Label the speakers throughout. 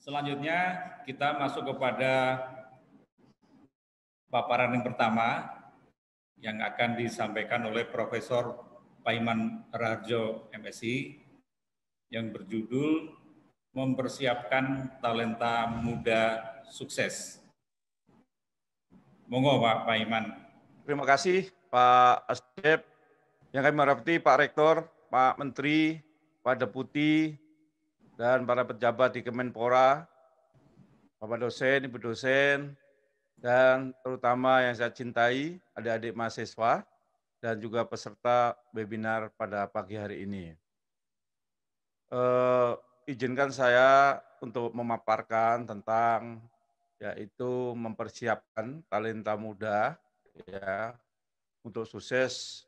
Speaker 1: Selanjutnya kita masuk kepada paparan yang pertama yang akan disampaikan oleh Profesor Paiman Raharjo, MSI, yang berjudul Mempersiapkan Talenta Muda Sukses. Monggo Pak Paiman.
Speaker 2: Terima kasih Pak Asdep, yang kami hormati Pak Rektor, Pak Menteri, Pak Deputi, dan para pejabat di Kemenpora, Bapak dosen, Ibu dosen, dan terutama yang saya cintai, adik-adik mahasiswa, dan juga peserta webinar pada pagi hari ini. Izinkan saya untuk memaparkan tentang yaitu mempersiapkan talenta muda ya untuk sukses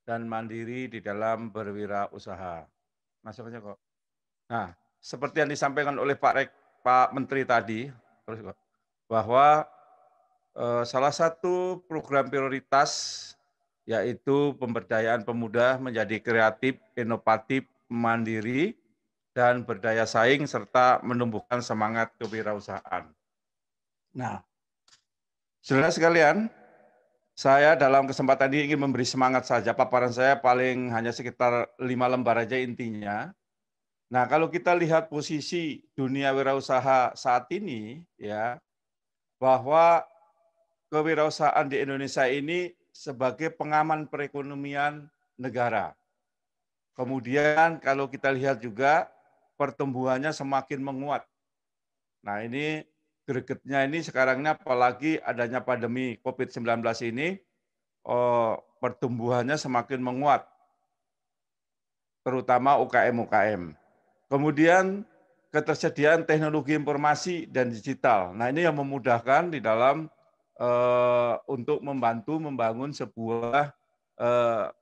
Speaker 2: dan mandiri di dalam berwirausaha. Masuk aja kok. Nah, seperti yang disampaikan oleh Pak Menteri tadi, bahwa salah satu program prioritas yaitu pemberdayaan pemuda menjadi kreatif, inovatif, mandiri, dan berdaya saing serta menumbuhkan semangat kewirausahaan. Nah, saudara sekalian, saya dalam kesempatan ini ingin memberi semangat saja. Paparan saya paling hanya sekitar 5 lembar aja intinya. Nah, kalau kita lihat posisi dunia wirausaha saat ini, ya, bahwa kewirausahaan di Indonesia ini sebagai pengaman perekonomian negara. Kemudian kalau kita lihat juga pertumbuhannya semakin menguat. Nah, ini gregetnya ini sekarang ini apalagi adanya pandemi COVID-19 ini, pertumbuhannya semakin menguat, terutama UKM-UKM. Kemudian ketersediaan teknologi informasi dan digital. Nah, ini yang memudahkan di dalam untuk membantu membangun sebuah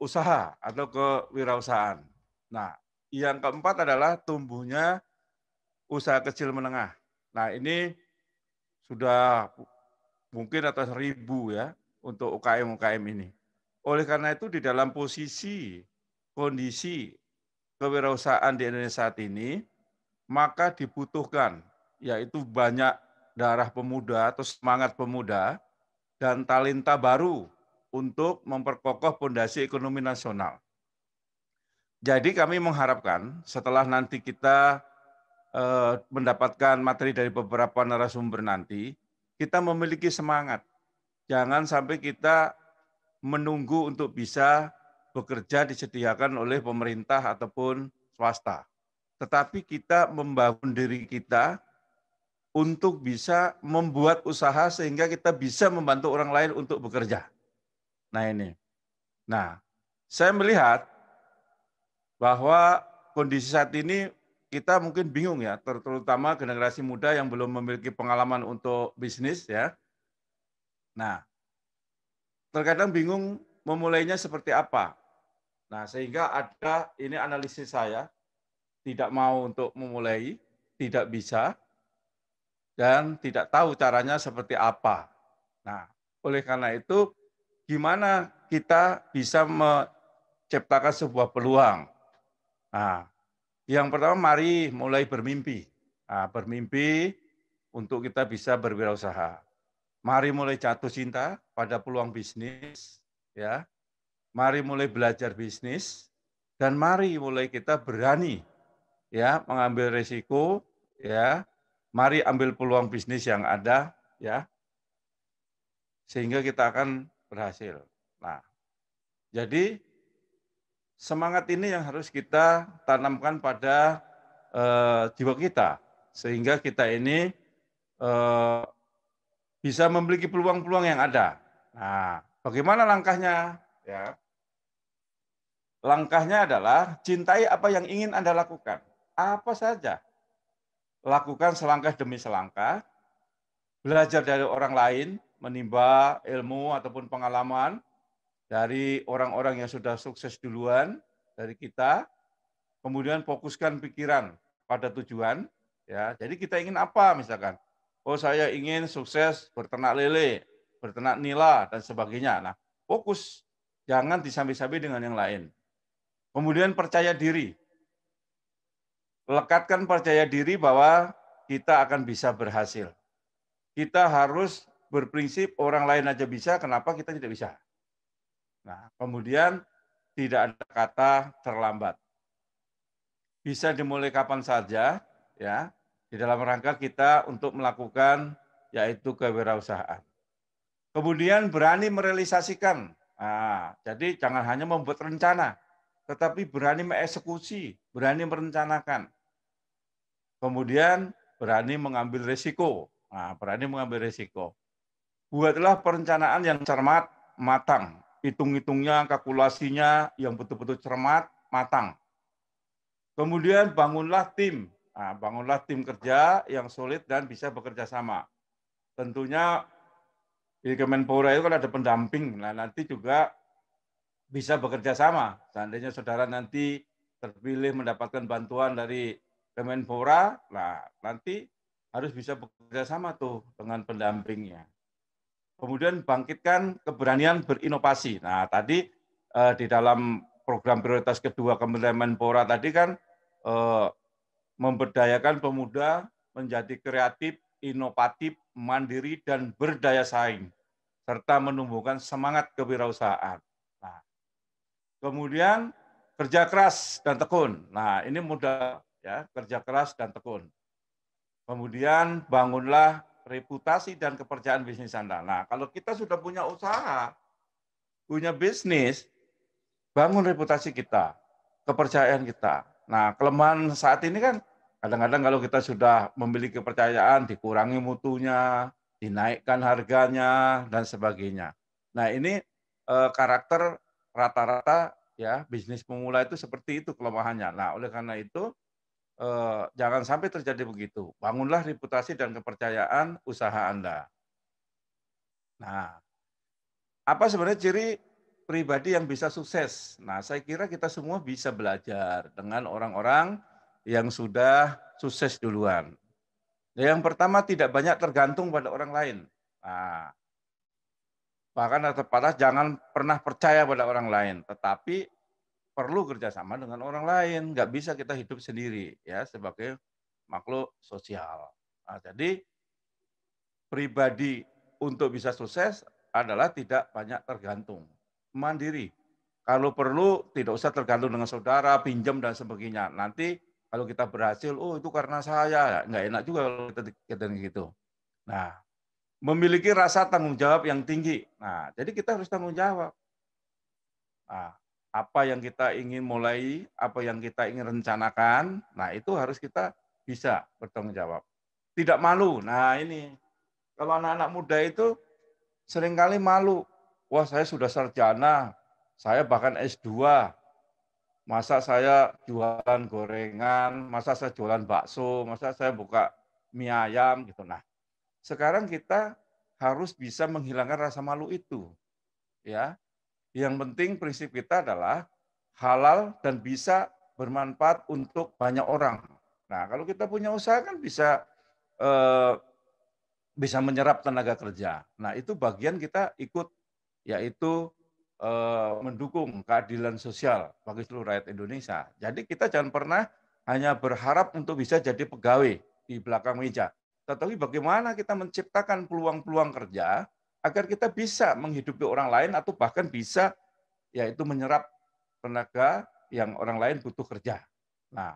Speaker 2: usaha atau kewirausahaan. Nah, yang keempat adalah tumbuhnya usaha kecil menengah. Nah, ini sudah mungkin atas 1.000 ya untuk UKM-UKM ini. Oleh karena itu di dalam posisi kondisi kewirausahaan di Indonesia saat ini, maka dibutuhkan yaitu banyak darah pemuda atau semangat pemuda dan talenta baru untuk memperkokoh fondasi ekonomi nasional. Jadi kami mengharapkan setelah nanti kita mendapatkan materi dari beberapa narasumber nanti, kita memiliki semangat. Jangan sampai kita menunggu untuk bisa bekerja disediakan oleh pemerintah ataupun swasta. Tetapi kita membangun diri kita untuk bisa membuat usaha sehingga kita bisa membantu orang lain untuk bekerja. Nah ini. Nah, saya melihat bahwa kondisi saat ini kita mungkin bingung ya, terutama generasi muda yang belum memiliki pengalaman untuk bisnis ya. Nah, terkadang bingung memulainya seperti apa. Nah, sehingga ada ini analisis saya, tidak mau untuk memulai, tidak bisa, dan tidak tahu caranya seperti apa. Nah, oleh karena itu, gimana kita bisa menciptakan sebuah peluang? Nah, yang pertama mari mulai bermimpi. Nah, bermimpi untuk kita bisa berwirausaha. Mari mulai jatuh cinta pada peluang bisnis, ya. Mari mulai belajar bisnis dan mari mulai kita berani ya mengambil risiko, ya. Mari ambil peluang bisnis yang ada, ya. Sehingga kita akan berhasil. Nah, jadi semangat ini yang harus kita tanamkan pada jiwa kita, sehingga kita ini bisa memiliki peluang-peluang yang ada. Nah, bagaimana langkahnya? Ya. Langkahnya adalah cintai apa yang ingin Anda lakukan. Apa saja. Lakukan selangkah demi selangkah, belajar dari orang lain, menimba ilmu ataupun pengalaman dari orang-orang yang sudah sukses duluan dari kita, kemudian fokuskan pikiran pada tujuan. Ya, jadi kita ingin apa misalkan? Oh, saya ingin sukses berternak lele, berternak nila, dan sebagainya. Nah, fokus. Jangan disambi-sambi dengan yang lain. Kemudian percaya diri. Lekatkan percaya diri bahwa kita akan bisa berhasil. Kita harus berprinsip orang lain aja bisa, kenapa kita tidak bisa? Nah, kemudian tidak ada kata terlambat. Bisa dimulai kapan saja, ya, di dalam rangka kita untuk melakukan yaitu kewirausahaan. Kemudian berani merealisasikan. Nah, jadi jangan hanya membuat rencana, tetapi berani mengeksekusi, berani merencanakan. Kemudian berani mengambil risiko. Nah, berani mengambil risiko. Buatlah perencanaan yang cermat, matang. Hitung-hitungnya, kalkulasinya yang betul-betul cermat, matang. Kemudian bangunlah tim. Nah, bangunlah tim kerja yang solid dan bisa bekerja sama. Tentunya di Kemenpora itu kan ada pendamping. Nah, nanti juga bisa bekerja sama. Seandainya saudara nanti terpilih mendapatkan bantuan dari Kemenpora, nah nanti harus bisa bekerja sama tuh dengan pendampingnya. Kemudian bangkitkan keberanian berinovasi. Nah, tadi di dalam program prioritas kedua Kemenpora tadi kan memberdayakan pemuda menjadi kreatif, inovatif, mandiri, dan berdaya saing, serta menumbuhkan semangat kewirausahaan. Nah, kemudian kerja keras dan tekun. Nah, ini modal ya, kerja keras dan tekun. Kemudian bangunlah reputasi dan kepercayaan bisnis Anda. Nah, kalau kita sudah punya usaha, punya bisnis, bangun reputasi kita, kepercayaan kita. Nah, kelemahan saat ini kan kadang-kadang kalau kita sudah memiliki kepercayaan, dikurangi mutunya, dinaikkan harganya, dan sebagainya. Nah, ini karakter rata-rata ya bisnis pemula itu seperti itu kelemahannya. Nah, oleh karena itu jangan sampai terjadi begitu. Bangunlah reputasi dan kepercayaan usaha Anda. Nah, apa sebenarnya ciri pribadi yang bisa sukses? Nah, saya kira kita semua bisa belajar dengan orang-orang yang sudah sukses duluan. Yang pertama, tidak banyak tergantung pada orang lain. Nah, bahkan atau patah jangan pernah percaya pada orang lain, tetapi perlu kerjasama dengan orang lain. Nggak bisa kita hidup sendiri ya sebagai makhluk sosial. Nah, jadi pribadi untuk bisa sukses adalah tidak banyak tergantung, mandiri. Kalau perlu tidak usah tergantung dengan saudara, pinjam dan sebagainya. Nanti kalau kita berhasil, oh itu karena saya, nggak enak juga kalau kita gitu. Nah, memiliki rasa tanggung jawab yang tinggi. Nah, jadi kita harus tanggung jawab. Nah, apa yang kita ingin mulai, apa yang kita ingin rencanakan, nah itu harus kita bisa bertanggung jawab. Tidak malu. Nah, ini kalau anak-anak muda itu seringkali malu. Wah, saya sudah sarjana, saya bahkan S2. Masa saya jualan gorengan, masa saya jualan bakso, masa saya buka mie ayam gitu. Nah, sekarang kita harus bisa menghilangkan rasa malu itu, ya. Yang penting prinsip kita adalah halal dan bisa bermanfaat untuk banyak orang. Nah, kalau kita punya usaha kan eh, bisa menyerap tenaga kerja. Nah, itu bagian kita ikut, yaitu mendukung keadilan sosial bagi seluruh rakyat Indonesia. Jadi kita jangan pernah hanya berharap untuk bisa jadi pegawai di belakang meja. Tetapi bagaimana kita menciptakan peluang-peluang kerja agar kita bisa menghidupi orang lain atau bahkan bisa yaitu menyerap tenaga yang orang lain butuh kerja. Nah,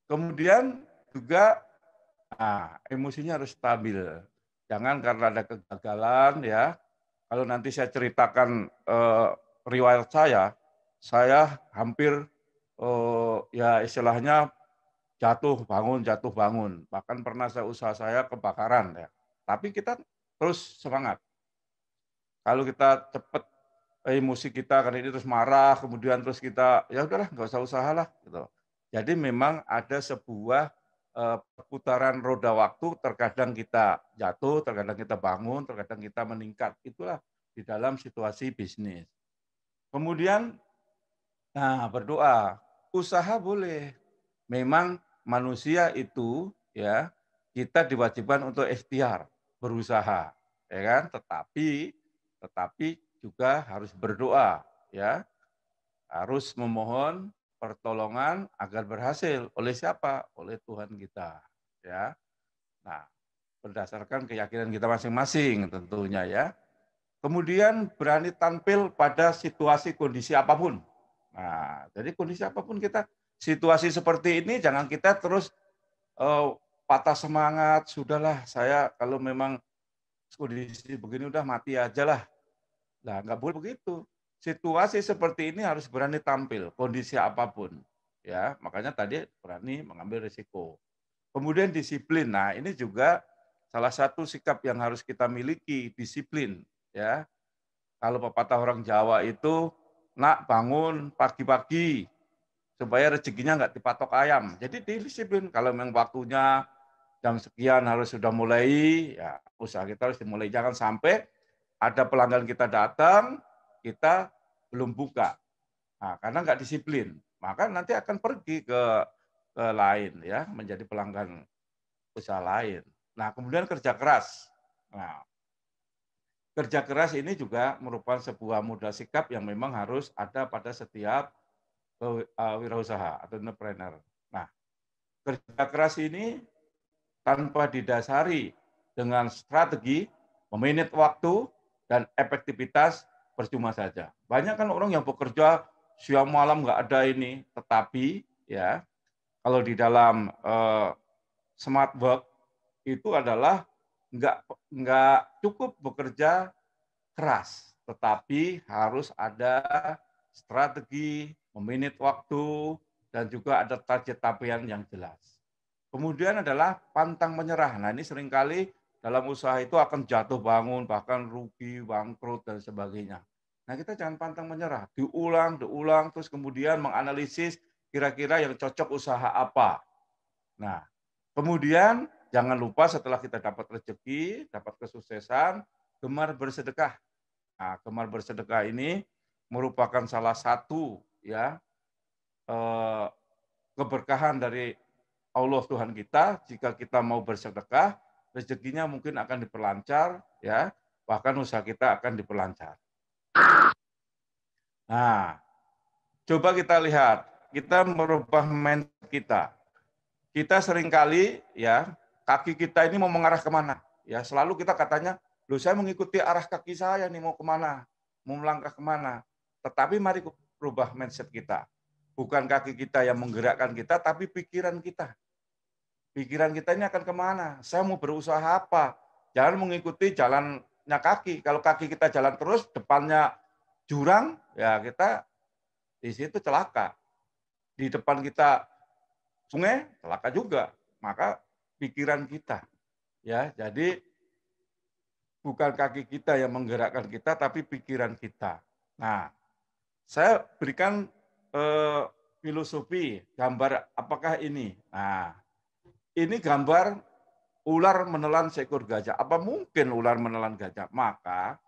Speaker 2: kemudian juga emosinya harus stabil. Jangan karena ada kegagalan ya. Kalau nanti saya ceritakan riwayat saya hampir ya istilahnya jatuh bangun. Bahkan pernah usaha saya kebakaran ya. Tapi kita terus semangat. Kalau kita cepat emosi kita karena ini terus marah, kemudian terus kita ya udahlah nggak usah usaha lah gitu. Jadi memang ada sebuah putaran roda waktu, terkadang kita jatuh, terkadang kita bangun, terkadang kita meningkat. Itulah di dalam situasi bisnis. Kemudian berdoa, usaha boleh. Memang manusia itu ya kita diwajibkan untuk ikhtiar, berusaha, ya kan? Tetapi juga harus berdoa, ya. Harus memohon pertolongan agar berhasil. Oleh siapa? Oleh Tuhan kita. ya. Nah, berdasarkan keyakinan kita masing-masing tentunya ya. Kemudian berani tampil pada situasi kondisi apapun. Nah, jadi kondisi apapun kita, situasi seperti ini jangan kita terus patah semangat, sudahlah saya kalau memang kondisi begini udah mati aja lah. Nah, nggak boleh begitu. Situasi seperti ini harus berani tampil, kondisi apapun. Ya, makanya tadi berani mengambil risiko. Kemudian disiplin. Nah, ini juga salah satu sikap yang harus kita miliki, disiplin. Ya, kalau pepatah orang Jawa itu, nak bangun pagi-pagi supaya rezekinya nggak dipatok ayam. Jadi disiplin. Kalau memang waktunya jam sekian harus sudah mulai, ya usaha kita harus dimulai. Jangan sampai ada pelanggan kita datang, kita belum buka. Nah, karena nggak disiplin, maka nanti akan pergi ke lain ya, menjadi pelanggan usaha lain. Nah, kemudian kerja keras. Nah, kerja keras ini juga merupakan sebuah modal sikap yang memang harus ada pada setiap wirausaha atau entrepreneur. Nah, kerja keras ini tanpa didasari dengan strategi, memanage waktu, dan efektivitas percuma saja. Banyak kan orang yang bekerja siang malam nggak ada ini, tetapi ya kalau di dalam smart work itu adalah nggak cukup bekerja keras, tetapi harus ada strategi, memanage waktu, dan juga ada target capaian yang jelas. Kemudian adalah pantang menyerah. Nah, ini seringkali dalam usaha itu akan jatuh bangun, bahkan rugi, bangkrut, dan sebagainya. Nah, kita jangan pantang menyerah. Diulang, terus kemudian menganalisis kira-kira yang cocok usaha apa. Nah, kemudian jangan lupa setelah kita dapat rezeki, dapat kesuksesan, gemar bersedekah. Nah, gemar bersedekah ini merupakan salah satu ya keberkahan dari Allah Tuhan kita. Jika kita mau bersedekah, rezekinya mungkin akan diperlancar, ya, bahkan usaha kita akan diperlancar. Nah, coba kita lihat, kita merubah mindset kita. Kita seringkali, ya, kaki kita ini mau mengarah kemana? Ya, selalu kita katanya, loh saya mengikuti arah kaki saya nih mau kemana, mau melangkah kemana. Tetapi mari rubah mindset kita. Bukan kaki kita yang menggerakkan kita, tapi pikiran kita. Pikiran kita ini akan kemana? Saya mau berusaha apa? Jangan mengikuti jalannya kaki. Kalau kaki kita jalan terus, depannya jurang, ya kita di situ celaka. Di depan kita sungai, celaka juga. Maka pikiran kita. Ya, jadi bukan kaki kita yang menggerakkan kita, tapi pikiran kita. Nah, saya berikan filosofi, gambar apakah ini? Nah, ini gambar ular menelan seekor gajah. Apa mungkin ular menelan gajah? Maka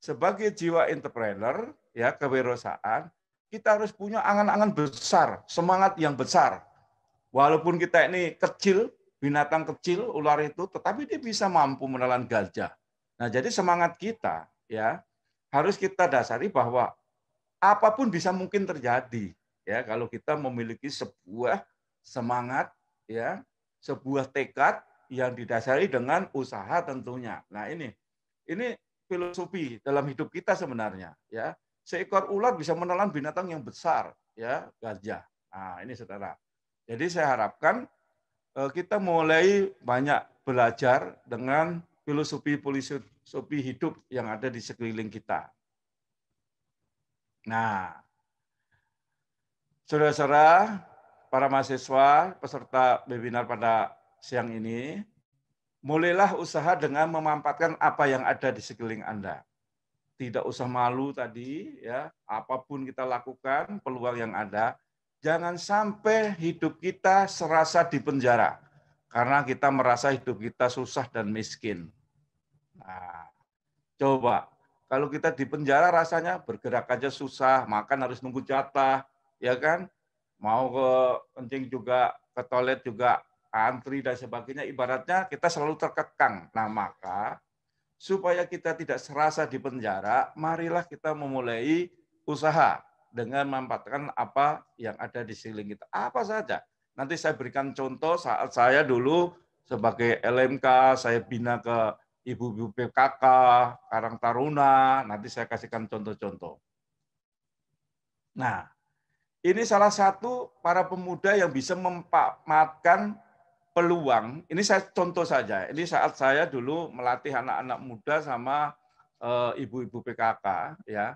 Speaker 2: sebagai jiwa entrepreneur, ya kewirausahaan, kita harus punya angan-angan besar, semangat yang besar. Walaupun kita ini kecil, binatang kecil, ular itu, tetapi dia bisa mampu menelan gajah. Nah, jadi semangat kita, ya harus kita dasari bahwa apapun bisa mungkin terjadi, ya kalau kita memiliki sebuah semangat, ya sebuah tekad yang didasari dengan usaha tentunya. Nah, ini filosofi dalam hidup kita sebenarnya, ya. Seekor ular bisa menelan binatang yang besar, ya, gajah. Nah, ini Saudara. Jadi saya harapkan kita mulai banyak belajar dengan filosofi hidup yang ada di sekeliling kita. Nah, saudara-saudara, para mahasiswa, peserta webinar pada siang ini, mulailah usaha dengan memanfaatkan apa yang ada di sekeliling Anda. Tidak usah malu tadi, ya, apapun kita lakukan, peluang yang ada, jangan sampai hidup kita serasa di penjara, karena kita merasa hidup kita susah dan miskin. Nah, coba, kalau kita di penjara rasanya bergerak aja susah, makan harus nunggu jatah, ya kan? Mau ke kencing juga, ke toilet juga antri dan sebagainya, ibaratnya kita selalu terkekang. Nah, maka supaya kita tidak serasa di penjara, marilah kita memulai usaha dengan memanfaatkan apa yang ada di sekeliling kita. Apa saja. Nanti saya berikan contoh saat saya dulu sebagai LMK, saya bina ke ibu-ibu PKK, Karang Taruna, nanti saya kasihkan contoh-contoh. Nah, ini salah satu para pemuda yang bisa memanfaatkan peluang. Ini saya contoh saja. Ini saat saya dulu melatih anak-anak muda sama ibu-ibu PKK, ya.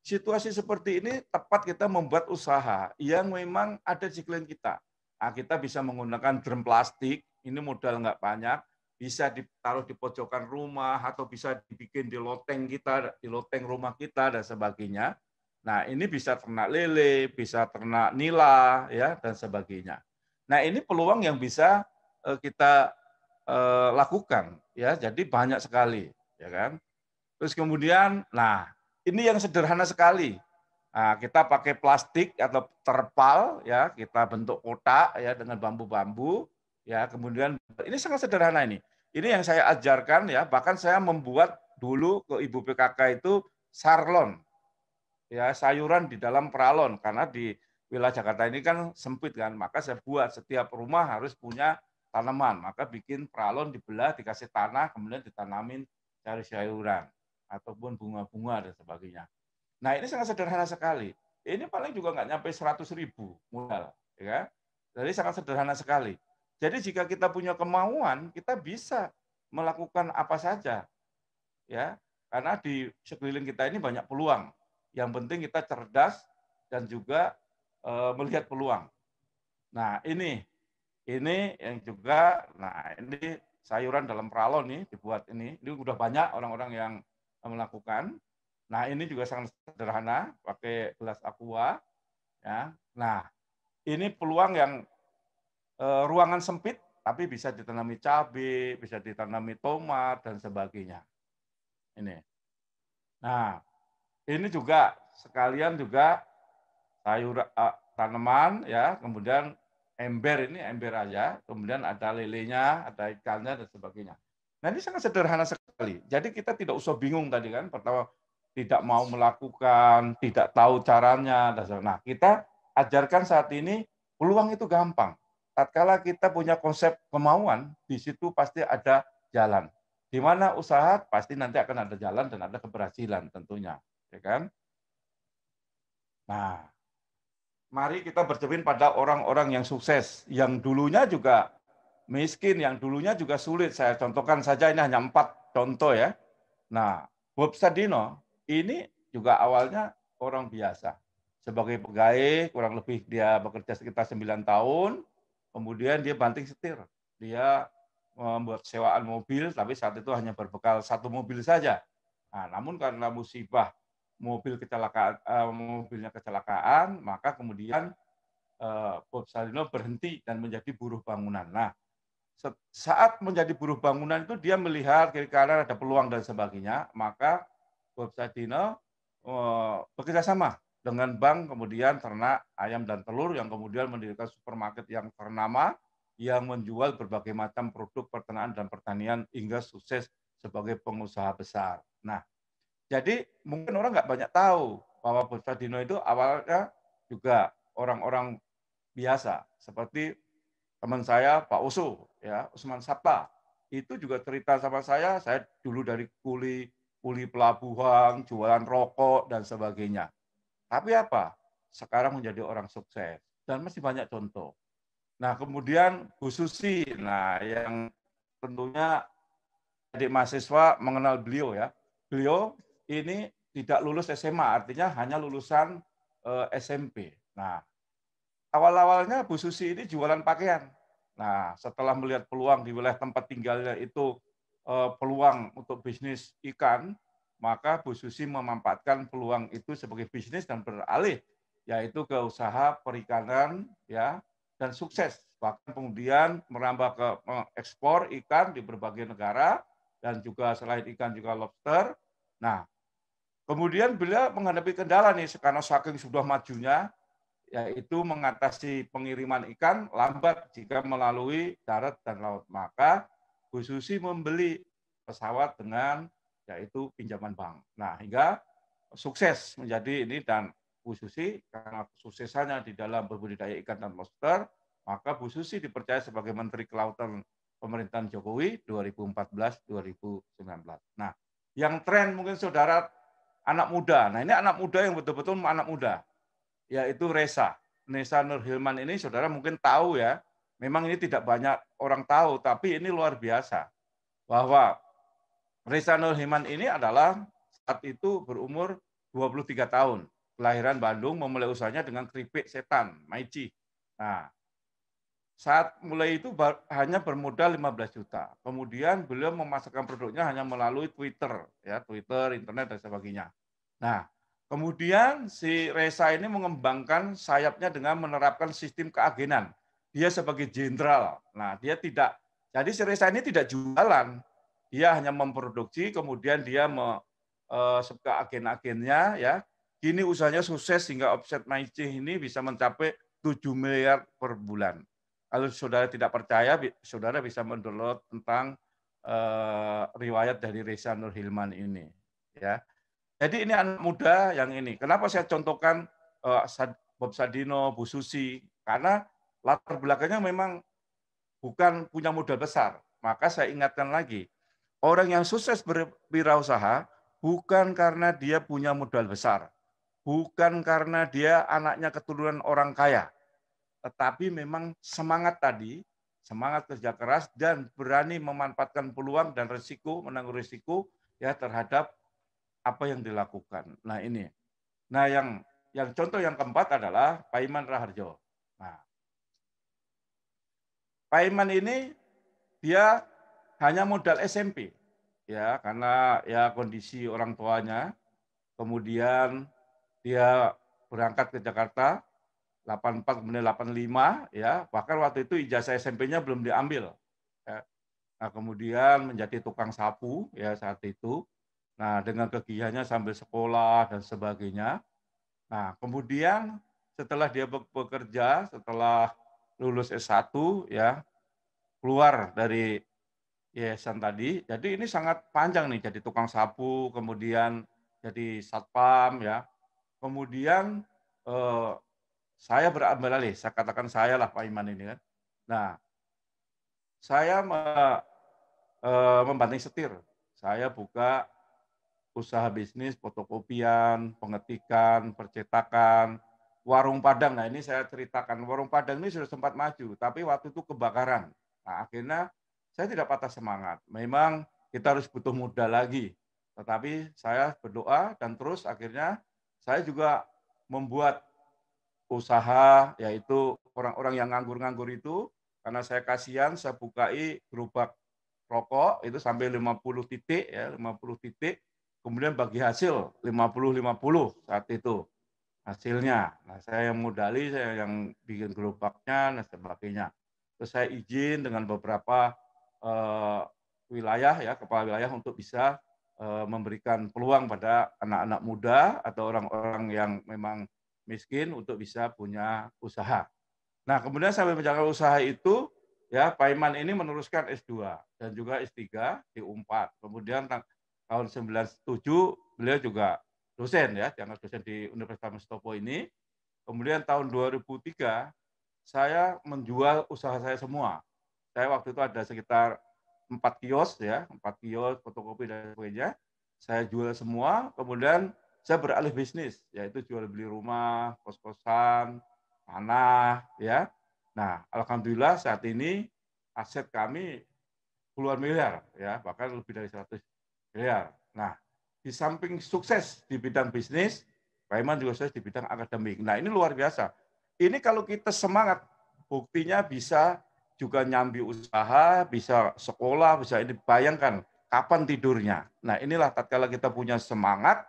Speaker 2: Situasi seperti ini tepat kita membuat usaha yang memang ada di sekeliling kita. Nah, kita bisa menggunakan drum plastik, ini modal nggak banyak, bisa ditaruh di pojokan rumah atau bisa dibikin di loteng kita, di loteng rumah kita dan sebagainya. Nah, ini bisa ternak lele, bisa ternak nila, ya, dan sebagainya. Nah, ini peluang yang bisa kita lakukan, ya. Jadi banyak sekali, ya kan. Terus kemudian, nah, ini yang sederhana sekali. Nah, kita pakai plastik atau terpal, ya, kita bentuk kotak, ya, dengan bambu-bambu, ya. Kemudian ini sangat sederhana ini. Ini yang saya ajarkan, ya. Bahkan saya membuat dulu ke ibu PKK itu sarlon, ya, sayuran di dalam peralon, karena di wilayah Jakarta ini kan sempit kan, maka saya buat setiap rumah harus punya tanaman, maka bikin peralon dibelah, dikasih tanah, kemudian ditanamin sayur-sayuran ataupun bunga-bunga dan sebagainya. Nah, ini sangat sederhana sekali. Ini paling juga nggak nyampe 100.000 modal, ya. Jadi sangat sederhana sekali. Jadi jika kita punya kemauan, kita bisa melakukan apa saja, ya. Karena di sekeliling kita ini banyak peluang. Yang penting kita cerdas dan juga melihat peluang. Nah, ini yang juga, nah ini sayuran dalam peralon nih dibuat ini udah banyak orang-orang yang melakukan. Nah, ini juga sangat sederhana, pakai gelas aqua, ya. Nah, ini peluang yang ruangan sempit, tapi bisa ditanami cabai, bisa ditanami tomat dan sebagainya. Ini. Nah, ini juga sekalian juga sayur tanaman, ya, kemudian ember aja, kemudian ada lelenya, ada ikannya dan sebagainya. Nah, ini sangat sederhana sekali. Jadi kita tidak usah bingung tadi kan, pertama tidak mau melakukan, tidak tahu caranya. Nah, kita ajarkan saat ini peluang itu gampang. Tatkala kita punya konsep kemauan, di situ pasti ada jalan. Di mana usaha pasti nanti akan ada jalan dan ada keberhasilan tentunya, ya kan? Nah, mari kita bercermin pada orang-orang yang sukses, yang dulunya juga miskin, yang dulunya juga sulit. Saya contohkan saja, ini hanya 4 contoh ya. Nah, Bob Sadino ini juga awalnya orang biasa. Sebagai pegawai, kurang lebih dia bekerja sekitar 9 tahun, kemudian dia banting setir. Dia membuat sewaan mobil, tapi saat itu hanya berbekal 1 mobil saja. Nah, namun karena musibah mobilnya kecelakaan, maka kemudian Bob Sadino berhenti dan menjadi buruh bangunan. Nah, saat menjadi buruh bangunan itu dia melihat kiri kanan ada peluang dan sebagainya, maka Bob Sadino bekerja sama dengan bank, kemudian ternak ayam dan telur, yang kemudian mendirikan supermarket yang ternama, yang menjual berbagai macam produk peternakan dan pertanian hingga sukses sebagai pengusaha besar. Nah, jadi mungkin orang nggak banyak tahu bahwa Bob Sadino itu awalnya juga orang-orang biasa, seperti teman saya Pak Oso, ya, Usman Sabta. Itu juga cerita sama saya dulu dari kuli pelabuhan, jualan rokok dan sebagainya. Tapi apa? Sekarang menjadi orang sukses dan masih banyak contoh. Nah, kemudian Bu Susi, nah yang tentunya adik mahasiswa mengenal beliau ya. Beliau ini tidak lulus SMA, artinya hanya lulusan SMP. Nah, awal-awalnya Bu Susi ini jualan pakaian. Nah, setelah melihat peluang di wilayah tempat tinggalnya itu peluang untuk bisnis ikan, maka Bu Susi memanfaatkan peluang itu sebagai bisnis dan beralih yaitu ke usaha perikanan, ya, dan sukses. Bahkan kemudian merambah ke ekspor ikan di berbagai negara dan juga selain ikan juga lobster. Nah, kemudian beliau menghadapi kendala nih karena saking sudah majunya, yaitu mengatasi pengiriman ikan lambat jika melalui darat dan laut. Maka Bu Susi membeli pesawat dengan yaitu pinjaman bank. Nah, hingga sukses menjadi ini, dan Bu Susi karena suksesannya di dalam berbudidaya ikan dan lobster, maka Bu Susi dipercaya sebagai Menteri Kelautan pemerintahan Jokowi 2014-2019. Nah, yang tren mungkin saudara anak muda. Nah, ini anak muda yang betul-betul anak muda, yaitu Reza Nur Hilman ini saudara mungkin tahu ya. Memang ini tidak banyak orang tahu, tapi ini luar biasa. Bahwa Reza Nur Hilman ini adalah saat itu berumur 23 tahun. Kelahiran Bandung, memulai usahanya dengan keripik setan, Maici. Nah, saat mulai itu hanya bermodal 15 juta. Kemudian beliau memasarkan produknya hanya melalui Twitter, ya, Twitter, internet dan sebagainya. Nah, kemudian si Reza ini mengembangkan sayapnya dengan menerapkan sistem keagenan. Dia sebagai jenderal. Nah, dia tidak, jadi si Reza ini tidak jualan. Dia hanya memproduksi, kemudian dia ke agen-agennya, ya. Kini usahanya sukses sehingga omset Maici ini bisa mencapai 7 miliar per bulan. Kalau saudara tidak percaya, saudara bisa mendownload tentang riwayat dari Reza Nur Hilman ini. Ya, jadi ini anak muda yang ini. Kenapa saya contohkan Bob Sadino, Bu Susi? Karena latar belakangnya memang bukan punya modal besar. Maka saya ingatkan lagi, orang yang sukses berwirausaha bukan karena dia punya modal besar, bukan karena dia anaknya keturunan orang kaya, tetapi memang semangat tadi, semangat kerja keras dan berani memanfaatkan peluang dan risiko, menanggung risiko ya terhadap apa yang dilakukan. Nah ini. Nah yang contoh yang keempat adalah Pak Iman Raharjo. Nah, Pak Iman ini dia hanya modal SMP ya karena ya kondisi orang tuanya. Kemudian dia berangkat ke Jakarta 84 kemudian 85 ya, bahkan waktu itu ijazah SMP-nya belum diambil. Ya. Nah, kemudian menjadi tukang sapu ya saat itu. Nah, dengan kegiahannya sambil sekolah dan sebagainya. Nah, kemudian setelah dia bekerja, setelah lulus S1 ya, keluar dari yayasan tadi. Jadi ini sangat panjang nih jadi tukang sapu, kemudian jadi satpam ya. Kemudian saya berambil alih, saya katakan saya lah Pak Iman ini kan. Nah, saya membanting setir. Saya buka usaha bisnis fotokopian, pengetikan, percetakan, warung Padang. Nah, ini saya ceritakan. Warung Padang ini sudah sempat maju, tapi waktu itu kebakaran. Nah, akhirnya saya tidak patah semangat. Memang kita harus butuh modal lagi. Tetapi saya berdoa dan terus akhirnya saya juga membuat usaha, yaitu orang-orang yang nganggur-nganggur itu, karena saya kasihan, saya bukai gerobak rokok itu sampai 50 titik ya, 50 titik. Kemudian bagi hasil 50-50 saat itu hasilnya. Nah, saya yang modali, saya yang bikin gerobaknya dan sebagainya. Terus saya izin dengan beberapa wilayah ya, kepala wilayah untuk bisa memberikan peluang pada anak-anak muda atau orang-orang yang memang miskin untuk bisa punya usaha. Nah, kemudian sampai menjalankan usaha itu, ya Pak Iman ini meneruskan S2 dan juga S3 di U4. Kemudian tahun 97 beliau juga dosen ya, diangkat dosen di Universitas Mustopo ini. Kemudian tahun 2003 saya menjual usaha saya semua. Saya waktu itu ada sekitar 4 kios ya, 4 kios fotokopi dan sebagainya. Saya jual semua, kemudian saya beralih bisnis, yaitu jual beli rumah, kos-kosan, tanah, ya. Nah, alhamdulillah saat ini aset kami puluhan miliar, ya, bahkan lebih dari 100 miliar. Nah, di samping sukses di bidang bisnis, Pak Iman juga sukses di bidang akademik. Nah, ini luar biasa. Ini kalau kita semangat, buktinya bisa juga nyambi usaha, bisa sekolah, bisa ini. Bayangkan kapan tidurnya. Nah, inilah tatkala kita punya semangat,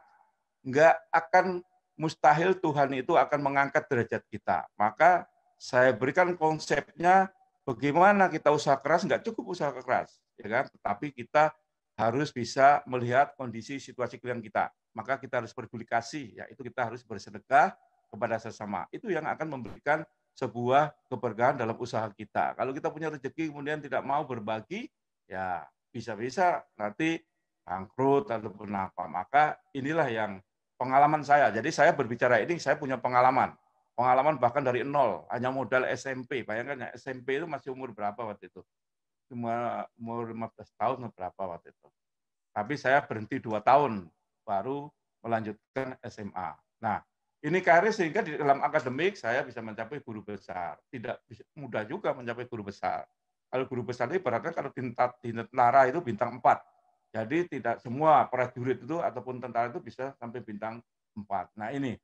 Speaker 2: nggak akan mustahil Tuhan itu akan mengangkat derajat kita. Maka saya berikan konsepnya bagaimana kita usaha keras, nggak cukup usaha keras, ya kan? Tetapi kita harus bisa melihat kondisi situasi klien kita. Maka kita harus peduli kasih, yaitu kita harus bersedekah kepada sesama. Itu yang akan memberikan sebuah keberkahan dalam usaha kita. Kalau kita punya rezeki kemudian tidak mau berbagi, ya bisa-bisa nanti bangkrut ataupun apa. Maka inilah yang pengalaman saya. Jadi saya berbicara ini, saya punya pengalaman. Pengalaman bahkan dari nol, hanya modal SMP. Bayangkan ya, SMP itu masih umur berapa waktu itu? umur 15 tahun berapa waktu itu. Tapi saya berhenti 2 tahun baru melanjutkan SMA. Nah, ini karir sehingga di dalam akademik saya bisa mencapai guru besar. Tidak mudah juga mencapai guru besar. Kalau guru besar ini ibaratnya kalau di tentara itu bintang 4. Jadi tidak semua prajurit itu ataupun tentara itu bisa sampai bintang 4. Nah, ini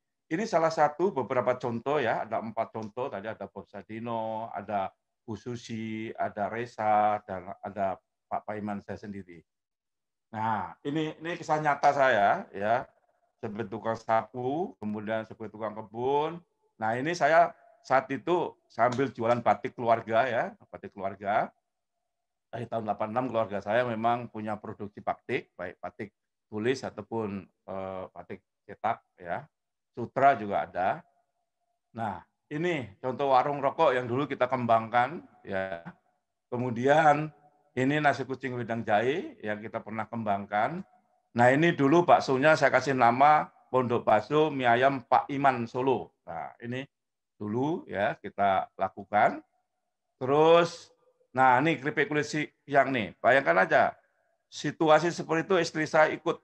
Speaker 2: salah satu beberapa contoh ya, ada 4 contoh. Tadi ada Bob Sadino, ada Bu Susi, ada Reza, dan ada Pak Paiman saya sendiri. Nah, ini kisah nyata saya ya, sebagai tukang sapu, kemudian sebagai tukang kebun. Nah, ini saya saat itu sambil jualan batik keluarga ya, batik keluarga. Dari tahun 86 keluarga saya memang punya produksi batik, baik batik tulis ataupun batik cetak ya. Sutra juga ada. Nah, ini contoh warung rokok yang dulu kita kembangkan ya. Kemudian ini nasi kucing wedang jahe yang kita pernah kembangkan. Nah, ini dulu baksonya saya kasih nama Pondok Bakso Mie Ayam Pak Iman Solo. Nah, ini dulu ya kita lakukan. Terus, nah ini keripik kulit siang nih. Bayangkan aja, situasi seperti itu istri saya ikut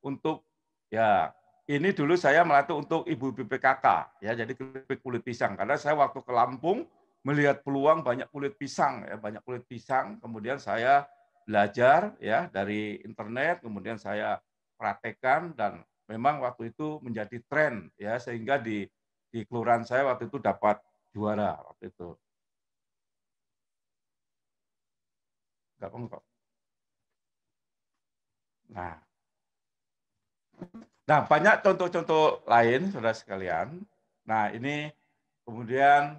Speaker 2: untuk ya ini dulu saya melatih untuk ibu-ibu PKK ya, jadi keripik kulit pisang karena saya waktu ke Lampung melihat peluang banyak kulit pisang ya, banyak kulit pisang, kemudian saya belajar ya dari internet, kemudian saya praktekkan dan memang waktu itu menjadi tren ya sehingga di kelurahan saya waktu itu dapat juara waktu itu. Nah, banyak contoh-contoh lain, saudara sekalian. Nah, ini kemudian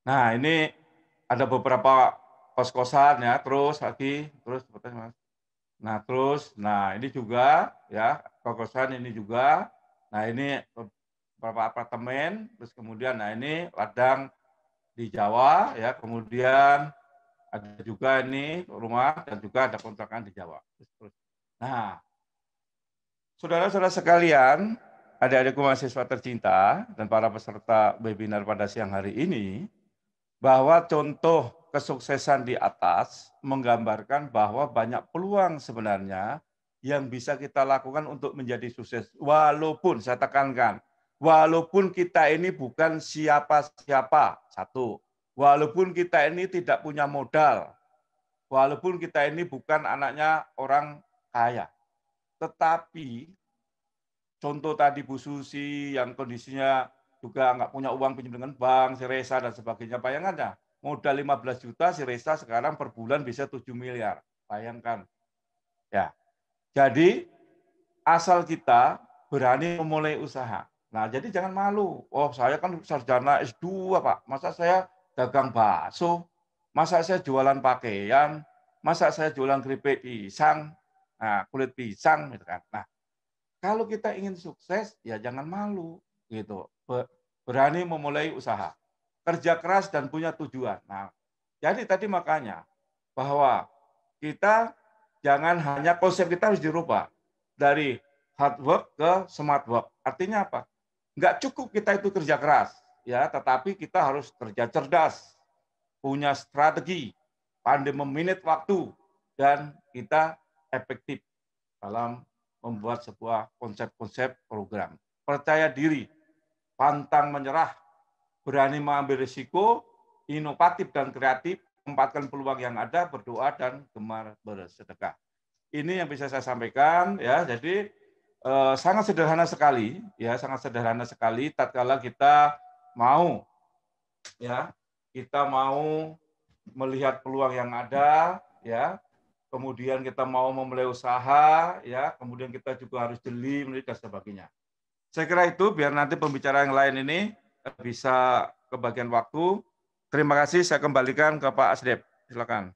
Speaker 2: Nah, ini ada beberapa kos-kosan ya, terus Mas. Nah, ini juga ya, kos-kosan ini juga. Nah, ini beberapa apartemen, terus kemudian nah ini ladang di Jawa ya, kemudian ada juga ini rumah dan juga ada kontrakan di Jawa. Nah, saudara-saudara sekalian, adik-adikku mahasiswa tercinta dan para peserta webinar pada siang hari ini, bahwa contoh kesuksesan di atas menggambarkan bahwa banyak peluang sebenarnya yang bisa kita lakukan untuk menjadi sukses. Walaupun, saya tekankan, walaupun kita ini bukan siapa-siapa, satu. Walaupun kita ini tidak punya modal, walaupun kita ini bukan anaknya orang kaya. Tetapi, contoh tadi Bu Susi yang kondisinya juga nggak punya uang pinjam dengan bank, si Reza dan sebagainya. Bayangkan ya, modal 15 juta, si Reza sekarang per bulan bisa 7 miliar. Bayangkan. Ya. Jadi, asal kita berani memulai usaha. Nah, jadi jangan malu. Oh, saya kan sarjana S2, Pak. Masa saya dagang bakso? Masa saya jualan pakaian? Masa saya jualan keripik pisang? Nah, kulit pisang, gitu kan. Nah, kalau kita ingin sukses, ya jangan malu, gitu. Berani memulai usaha, kerja keras dan punya tujuan. Nah, jadi tadi makanya bahwa kita jangan hanya konsep kita harus dirubah dari hard work ke smart work. Artinya apa? Enggak cukup kita itu kerja keras, ya, tetapi kita harus kerja cerdas, punya strategi, pandai memanage waktu, dan kita efektif dalam membuat sebuah konsep-konsep program. Percaya diri, pantang menyerah, berani mengambil risiko, inovatif dan kreatif, memanfaatkan peluang yang ada, berdoa dan gemar bersedekah. Ini yang bisa saya sampaikan ya. Jadi sangat sederhana sekali ya, sangat sederhana sekali tatkala kita mau ya, kita mau melihat peluang yang ada ya, kemudian kita mau memulai usaha, ya, kemudian kita juga harus jeli, dan sebagainya. Saya kira itu, biar nanti pembicara yang lain ini bisa kebagian waktu. Terima kasih, saya kembalikan ke Pak Asdep. Silakan.